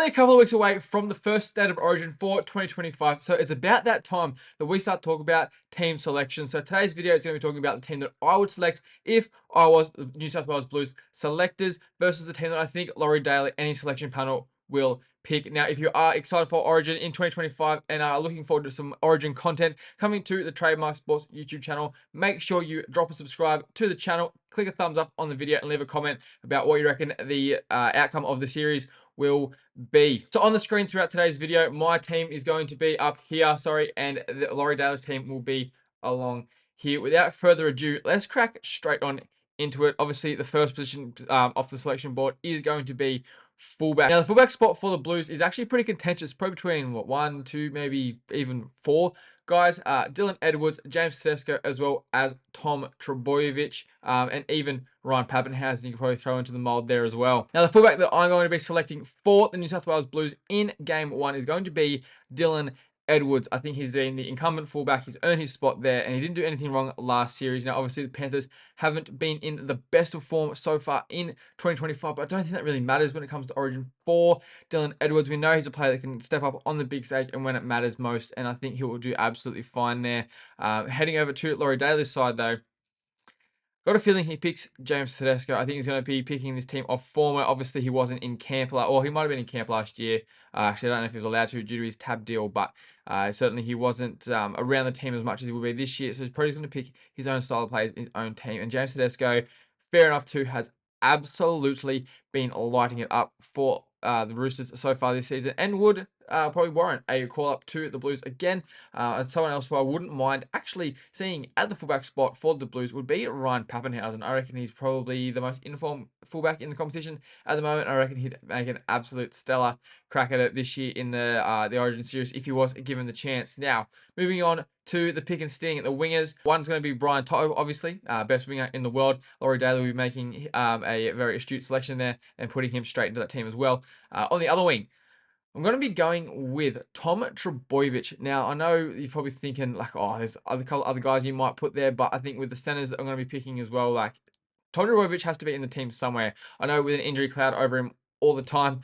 A couple of weeks away from the first State of Origin for 2025, so it's about that time that we start talking about team selection. So today's video is going to be talking about the team that I would select if I was the New South Wales Blues selectors versus the team that I think Laurie, Daley, any selection panel will pick. Now, if you are excited for Origin in 2025 and are looking forward to some Origin content coming to the Trademark Sports YouTube channel, make sure you drop a subscribe to the channel, click a thumbs up on the video, and leave a comment about what you reckon the outcome of the series will be. So on the screen throughout today's video, my team is going to be up here, and the Laurie Daley's team will be along here. Without further ado, let's crack straight on into it. Obviously, the first position off the selection board is going to be fullback. Now, the fullback spot for the Blues is actually pretty contentious, probably between, what, 1, 2, maybe even 4 guys. Dylan Edwards, James Tedesco, as well as Tom Trbojevic, and even Ryan Papenhuyzen you can probably throw into the mold there as well. Now, the fullback that I'm going to be selecting for the New South Wales Blues in Game 1 is going to be Dylan Edwards. I think he's been the incumbent fullback. He's earned his spot there, and he didn't do anything wrong last series. Now, obviously, the Panthers haven't been in the best of form so far in 2025, but I don't think that really matters when it comes to Origin for Dylan Edwards. We know he's a player that can step up on the big stage and when it matters most, and I think he will do absolutely fine there. Heading over to Laurie Daley's side, though, got a feeling he picks James Tedesco. I think he's going to be picking this team off former. Obviously, he wasn't in camp, or he might have been in camp last year. Actually, I don't know if he was allowed to due to his tab deal, but certainly he wasn't around the team as much as he will be this year. So he's probably going to pick his own style of play, his own team. And James Tedesco, fair enough too, has absolutely been lighting it up for the Roosters so far this season, and would probably warrant a call up to the Blues again. And someone else who I wouldn't mind actually seeing at the fullback spot for the Blues would be Ryan Papenhuyzen. I reckon he's probably the most informed fullback in the competition at the moment. I reckon he'd make an absolute stellar crack at it this year in the Origin series if he was given the chance. Now, moving on to the pick and sting at the wingers. One's going to be Brian To'o, obviously, best winger in the world. Laurie Daley will be making a very astute selection there and putting him straight into that team as well. On the other wing, I'm going to be going with Tom Trbojevic. Now, I know you're probably thinking, like, oh, there's other guys you might put there, but I think with the centers that I'm going to be picking as well, like, Tom Trbojevic has to be in the team somewhere. I know with an injury cloud over him all the time,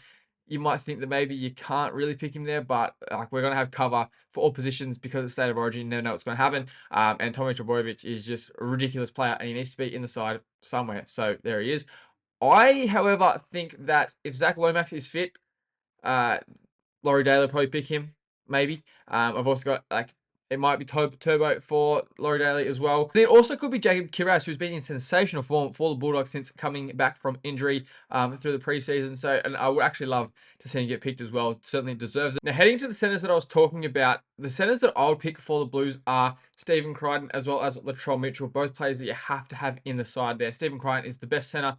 you might think that maybe you can't really pick him there, but like, we're going to have cover for all positions because of the State of Origin. You never know what's going to happen. And Tommy Trbojevic is just a ridiculous player, and he needs to be in the side somewhere. So there he is. I, however, think that if Zach Lomax is fit, uh, Laurie Daley will probably pick him, maybe. I've also got, like, it might be Turbo for Laurie Daley as well. Then it also could be Jacob Kiraz, who's been in sensational form for the Bulldogs since coming back from injury through the preseason. So, and I would actually love to see him get picked as well. Certainly deserves it. Now, heading to the centers that I was talking about, the centers that I would pick for the Blues are Stephen Crichton as well as Latrell Mitchell, both players that you have to have in the side there. Stephen Crichton is the best center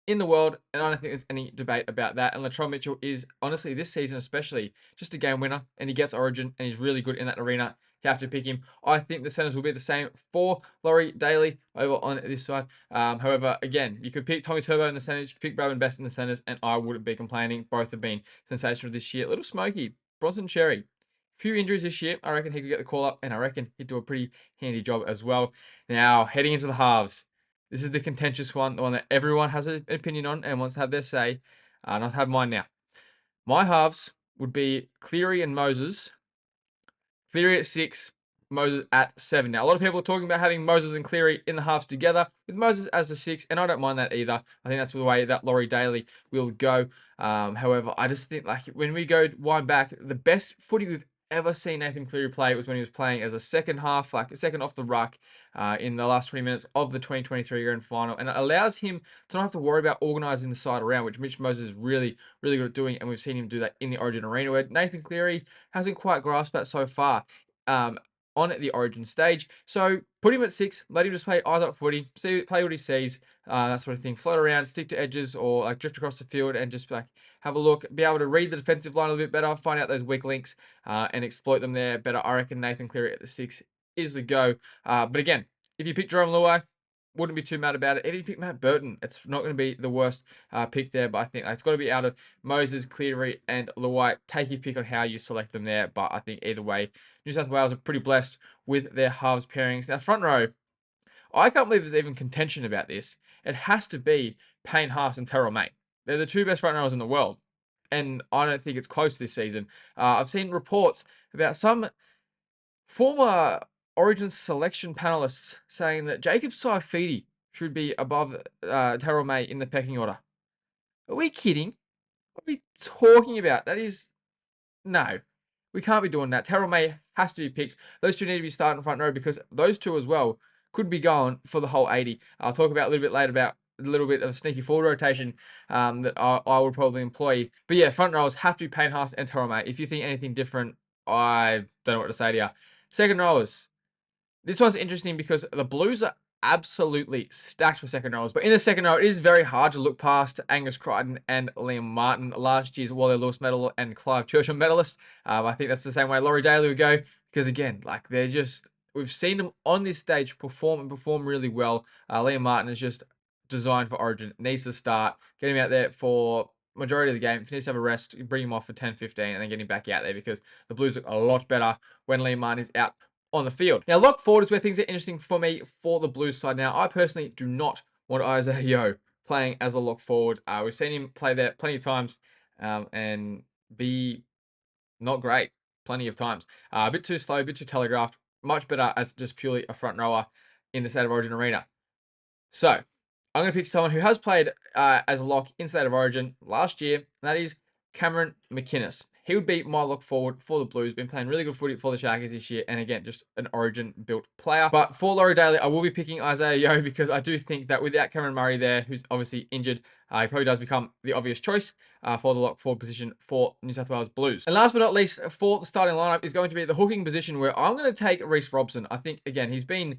in the world, and I don't think there's any debate about that. And Latrell Mitchell is, honestly, this season especially, just a game winner, and he gets Origin, and he's really good in that arena. You have to pick him. I think the centers will be the same for Laurie Daley over on this side. However, again, you could pick Tommy Turbo in the centers, you could pick Bradman Best in the centers, and I wouldn't be complaining. Both have been sensational this year. A little smoky. Bronson Cherry. Few injuries this year. I reckon he could get the call up, and I reckon he'd do a pretty handy job as well. Now, heading into the halves. This is the contentious one, the one that everyone has an opinion on and wants to have their say. And I'll have mine now. My halves would be Cleary and Moses. Cleary at 6, Moses at 7. Now, a lot of people are talking about having Moses and Cleary in the halves together with Moses as a 6, and I don't mind that either. I think that's the way that Laurie Daley will go. However, I just think, like, when we go wind back, the best footy we've ever seen Nathan Cleary play was when he was playing as a second half, like a second off the ruck in the last 20 minutes of the 2023 grand final. And it allows him to not have to worry about organising the side around, which Mitch Moses is really, really good at doing. And we've seen him do that in the Origin arena, where Nathan Cleary hasn't quite grasped that so far on the Origin stage. So put him at 6, let him just play eyes up footy, play what he sees, that sort of thing. Float around, stick to edges, or like drift across the field and just like have a look, be able to read the defensive line a little bit better, find out those weak links, and exploit them there better. I reckon Nathan Cleary at the 6 is the go. But again, if you pick Jerome Luai, wouldn't be too mad about it. If you pick Matt Burton, it's not going to be the worst pick there, but I think it's got to be out of Moses, Cleary, and Luai. Take your pick on how you select them there, but I think either way, New South Wales are pretty blessed with their halves pairings. Now, front row, I can't believe there's even contention about this. It has to be Payne Haas and Terrell May. They're the two best front rowers in the world. and I don't think it's close this season. I've seen reports about some former Origin selection panelists saying that Jacob Saifidi should be above Terrell May in the pecking order. Are we kidding? What are we talking about? That is no. We can't be doing that. Terrell May has to be picked. Those two need to be starting front row because those two as well could be going for the whole 80. I'll talk about a little bit later about a little bit of a sneaky forward rotation that I would probably employ. But yeah, front rows have to be Payne Haas and Terrell May. If you think anything different, I don't know what to say to you. Second rowers. This one's interesting because the Blues are absolutely stacked for second rows. But in the second row, it is very hard to look past Angus Crichton and Liam Martin, last year's Wally Lewis medal and Clive Churchill medalist. I think that's the same way Laurie Daley would go because, again, like they're just, we've seen them on this stage perform and perform really well. Liam Martin is just designed for Origin, needs to start, get him out there for majority of the game, finish, have a rest, bring him off for 10-15, and then get him back out there because the Blues look a lot better when Liam Martin is out on the field. Now, lock forward is where things are interesting for me for the Blues side. Now, I personally do not want Isaiah Yeo playing as a lock forward. We've seen him play there plenty of times and be not great plenty of times. A bit too slow, a bit too telegraphed. Much better as just purely a front rower in the State of Origin arena. So, I'm going to pick someone who has played as a lock in State of Origin last year, and that is Cameron McInnes. He would be my lock forward for the Blues. Been playing really good footy for the Sharkies this year, and again, just an Origin-built player. But for Laurie Daley, I will be picking Isaiah Yeo because I do think that without Cameron Murray there, who's obviously injured, he probably does become the obvious choice for the lock forward position for New South Wales Blues. And last but not least, for the starting lineup is going to be the hooking position, where I'm going to take Reece Robson. I think, again, he's been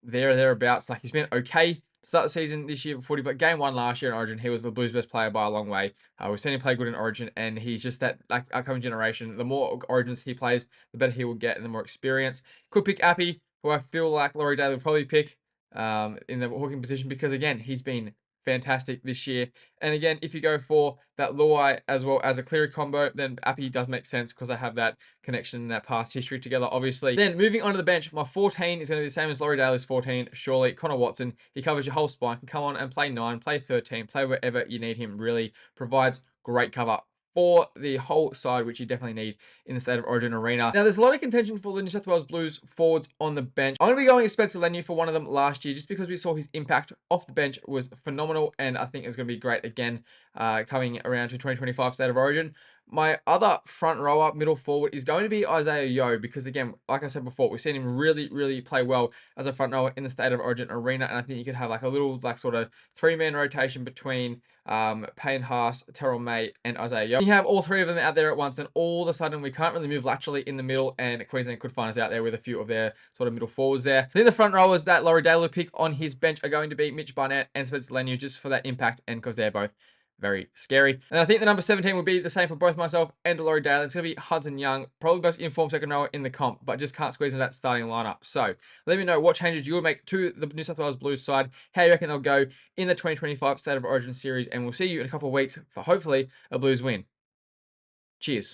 thereabouts. Like, he's been okay to start the season this year for footy, but game one last year in Origin, he was the Blues' best player by a long way. We've seen him play good in Origin, and he's just that like upcoming generation. The more Origins he plays, the better he will get, and the more experience. Could pick Appy, who I feel like Laurie Daley will probably pick in the hooking position because, again, he's been fantastic this year. And again, if you go for that Luai as well as a Cleary combo, then Appy does make sense because I have that connection and that past history together, obviously. Then moving on to the bench, my 14 is going to be the same as Laurie Daley's 14. Surely, Connor Watson, he covers your whole spine, can come on and play 9, play 13, play wherever you need him, really provides great cover for the whole side, which you definitely need in the State of Origin arena. Now, there's a lot of contention for the New South Wales Blues forwards on the bench. I'm going to be going with Spencer Leniu for one of them last year, just because we saw his impact off the bench was phenomenal, and I think it's going to be great again coming around to 2025 State of Origin. My other front rower, middle forward, is going to be Isaiah Yeo because, again, like I said before, we've seen him really, really play well as a front rower in the State of Origin arena, and I think you could have like a little like sort of three-man rotation between Payne Haas, Terrell May, and Isaiah Yeo. You have all three of them out there at once, and all of a sudden we can't really move laterally in the middle, and Queensland could find us out there with a few of their sort of middle forwards there. I think the front rowers that Laurie Daley will pick on his bench are going to be Mitch Barnett and Spencer Leniu, just for that impact and because they're both very scary. And I think the number 17 will be the same for both myself and Laurie Daley. It's going to be Hudson Young, probably most informed second rower in the comp, but just can't squeeze into that starting lineup. So let me know what changes you would make to the New South Wales Blues side, how you reckon they'll go in the 2025 State of Origin series, and we'll see you in a couple of weeks for hopefully a Blues win. Cheers.